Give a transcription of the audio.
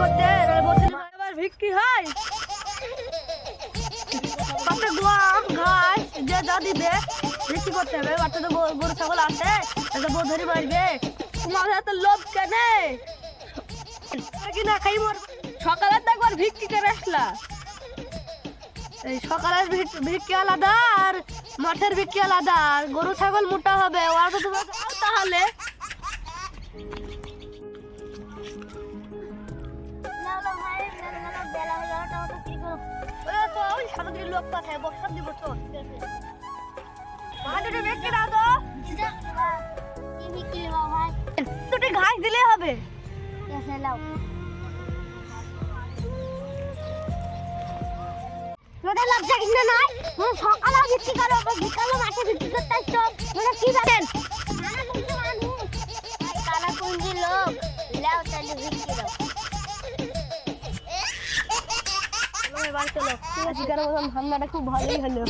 করতে আবার বিক্রি হয় বাচ্চা গোয়াম ঘাস যে যা দিবে বিক্রি করতে হবে। বাচ্চা তো গরু ছাগল আছে এটা বউ ধরে মারবে। তোমার এত লোভ কেন কি না খাই মর। সকালে তো একবার বিক্রি করে আসলা। এই সকালের বিক্রি আলাদা আর মাঠের বিক্রি আলাদা। আর গরু ছাগল মোটা হবে ওরা তো তোমার তাহলে লোক পাঠায় বসান দিব তো বিক্রি দাও তো দুটি ঘাস দিলে হবে। লজ্জা কিনা নাই সকালে বিক্রি করো বিকালে মাঠে বিক্রি করতে আসছো কি জানেন কালা কুঞ্জি লোক লাও তাহলে বিক্রি দাও বাড়িতে লোক ঠিক আছে ধান্দাটা খুব ভালোই হলো।